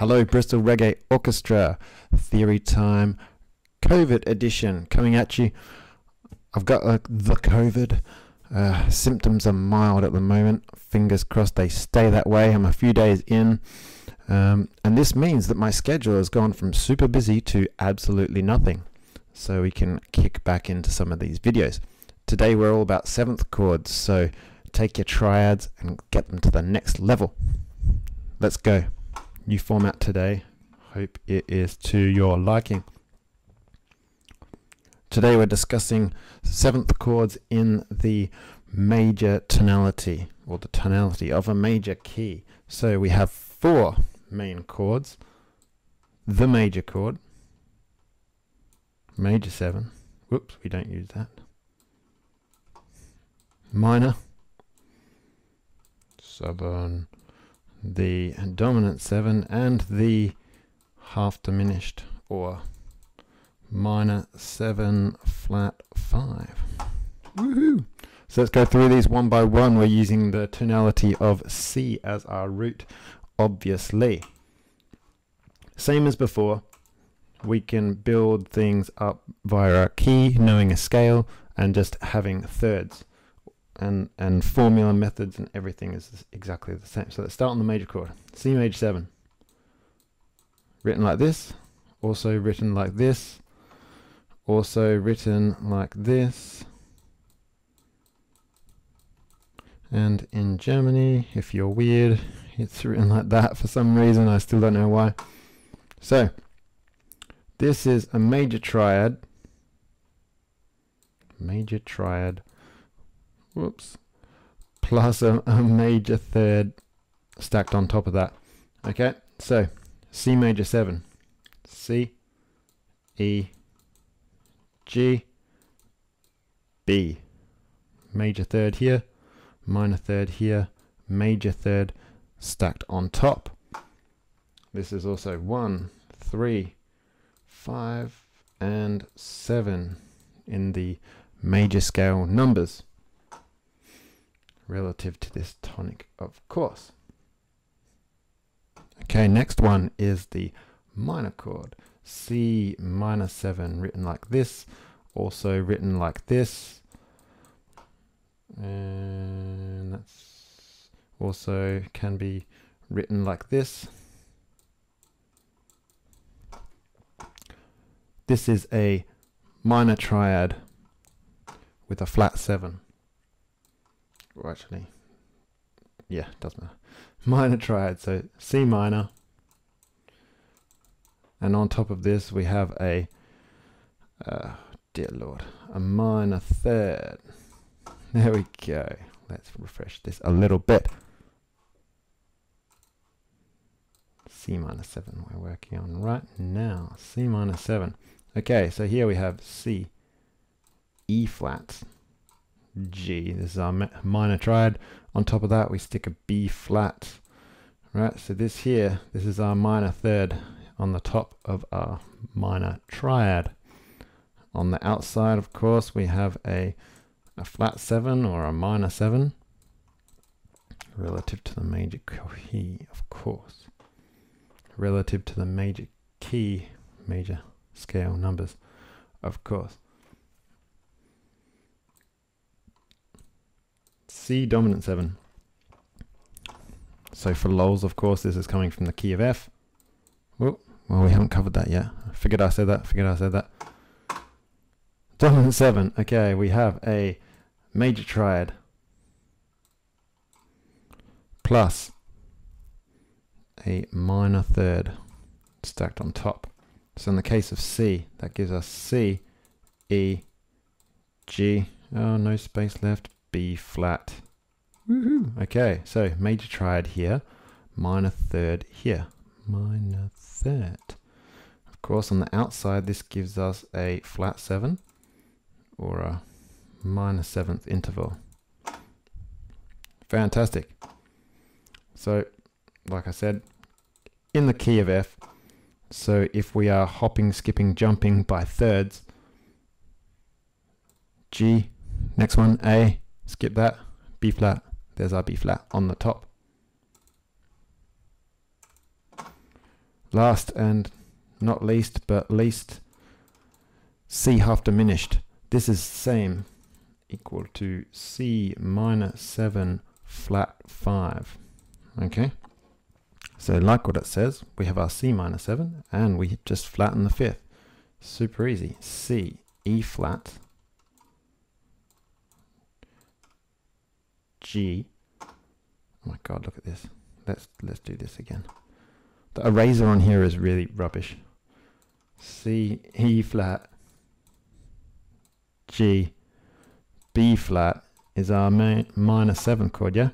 Hello, Bristol Reggae Orchestra, Theory Time COVID edition coming at you. I've got the COVID. Symptoms are mild at the moment. Fingers crossed they stay that way. I'm a few days in. And this means that my schedule has gone from super busy to absolutely nothing. So we can kick back into some of these videos. Today we're all about 7th chords. So take your triads and get them to the next level. Let's go. New format today. Hope it is to your liking. Today we're discussing 7th chords in the major tonality, or the tonality of a major key. So we have 4 main chords. The major chord, major 7, whoops, we don't use that. Minor 7, the dominant 7, and the half diminished or minor 7 flat 5. Woohoo! So let's go through these one by one. We're using the tonality of C as our root, obviously. Same as before, we can build things up via a key, knowing a scale, and just having thirds. And formula methods and everything is exactly the same. So let's start on the major chord. C major 7. Written like this, also written like this, also written like this. And in Germany, if you're weird, it's written like that for some reason. I still don't know why. So this is a major triad. Major triad. Whoops. Plus a major third stacked on top of that. Okay, so C major 7. C, E, G, B. Major third here, minor third here, major third stacked on top. This is also 1, 3, 5, and 7 in the major scale numbers, relative to this tonic, of course. Okay, next one is the minor chord. C minor 7, written like this, also written like this, and that's also can be written like this. This is a minor triad with a flat 7. Or actually, yeah, doesn't matter. Minor triad, so C minor, and on top of this we have a dear Lord, a minor third. There we go. Let's refresh this a little bit. C minor 7 we're working on right now. C minor 7. Okay, so here we have C, E flat, G. This is our minor triad. On top of that we stick a B flat. Right, so this here, this is our minor third on the top of our minor triad. On the outside, of course, we have a flat 7 or a minor 7 relative to the major key, of course. Relative to the major key, major scale numbers, of course. C dominant 7. So for lols, of course, this is coming from the key of F. Well, we haven't covered that yet. Figured I said that. Dominant 7. Okay, we have a major triad plus a minor third stacked on top. So in the case of C, that gives us C, E, G, oh, no space left, B flat. Woohoo! Okay, so major triad here, minor third here, minor third. Of course, on the outside, this gives us a flat 7 or a minor 7th interval. Fantastic. So, like I said, in the key of F, so if we are hopping, skipping, jumping by thirds, G, next one, A, skip that, B flat, there's our B flat on the top. last and not least, but least, C half diminished. This is same, equal to C minor 7 flat 5. Okay, so like what it says, we have our C minor 7 and we just flatten the 5th. Super easy. C, E flat, G. Oh my god, look at this. Let's do this again. The eraser on here is really rubbish. C, E flat, G, B flat is our minor 7 chord, yeah?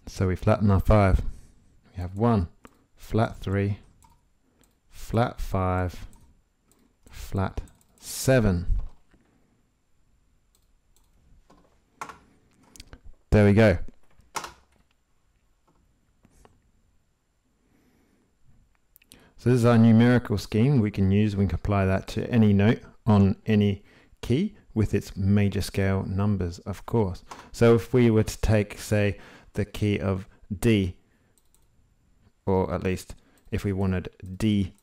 So we flatten our 5. We have 1, flat 3, flat 5, flat 7. There we go. So this is our numerical scheme we can use. We can apply that to any note on any key with its major scale numbers, of course. So if we were to take, say, the key of D, or at least if we wanted D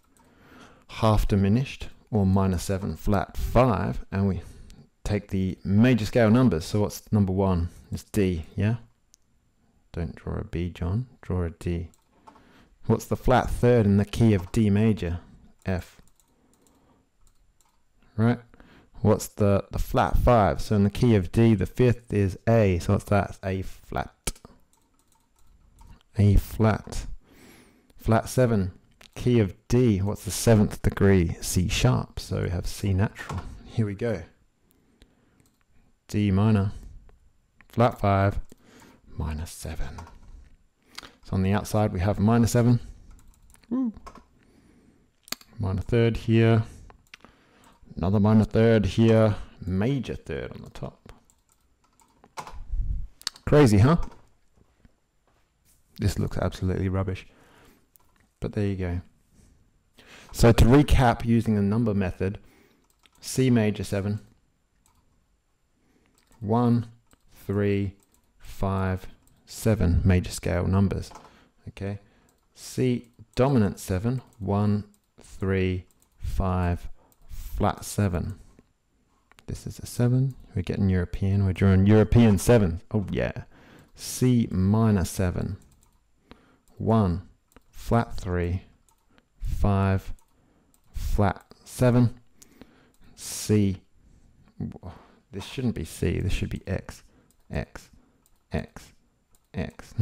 half diminished, or minor 7 flat 5, and we take the major scale numbers. So what's number 1? It's D, yeah? Don't draw a B, John. Draw a D. What's the flat 3rd in the key of D major? F. Right? What's the flat 5? So in the key of D, the 5th is A. So what's that? It's A flat. A flat. Flat 7. Key of D. What's the 7th degree? C sharp. So we have C natural. Here we go. D minor. Flat 5. Minor 7. So on the outside we have minor 7. Woo. Minor 3rd here. Another minor 3rd here. Major 3rd on the top. Crazy, huh? This looks absolutely rubbish. But there you go. So to recap using the number method, C major 7. 1, 3, 5, 7 major scale numbers. Okay. C dominant 7. 1, 3, 5, flat 7. This is a 7. We're getting European. We're drawing European 7. Oh yeah. C minor 7. 1, flat 3, 5, flat 7. C. This shouldn't be C. This should be X. X. X. X.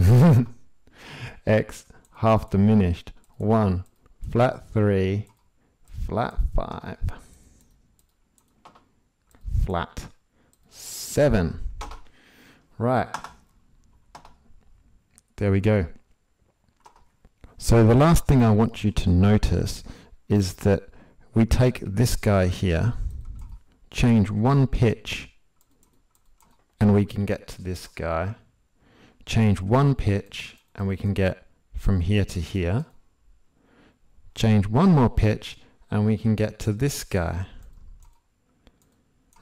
X half diminished. 1, flat 3, flat 5, flat 7. Right. There we go. So the last thing I want you to notice is that we take this guy here, change one pitch, and we can get to this guy. Change one pitch, and we can get from here to here. Change one more pitch, and we can get to this guy.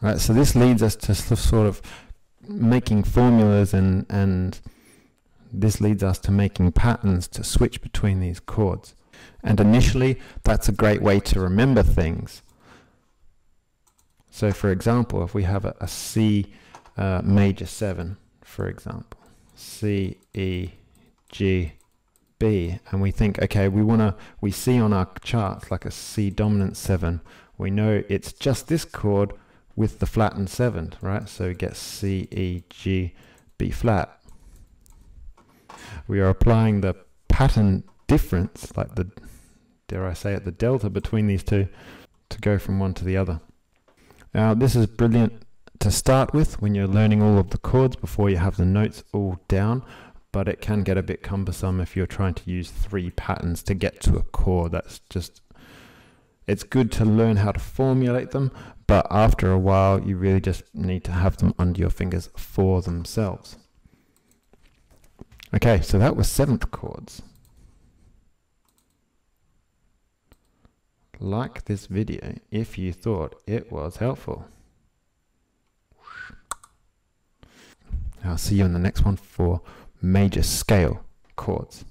Right, so this leads us to sort of making formulas, and this leads us to making patterns to switch between these chords. And initially, that's a great way to remember things. So for example, if we have a C major 7, for example, C, E, G, B, and we think, okay, we see on our charts like a C dominant 7. We know it's just this chord with the flattened 7th, right? So we get C, E, G, B flat. We are applying the pattern difference, like the, dare I say it, the delta between these two, to go from one to the other. Now this is brilliant to start with when you're learning all of the chords before you have the notes all down, but it can get a bit cumbersome if you're trying to use 3 patterns to get to a chord. That's just, it's good to learn how to formulate them, but after a while you really just need to have them under your fingers for themselves. Okay, so that was 7th chords. Like this video if you thought it was helpful. I'll see you in the next one for major scale chords.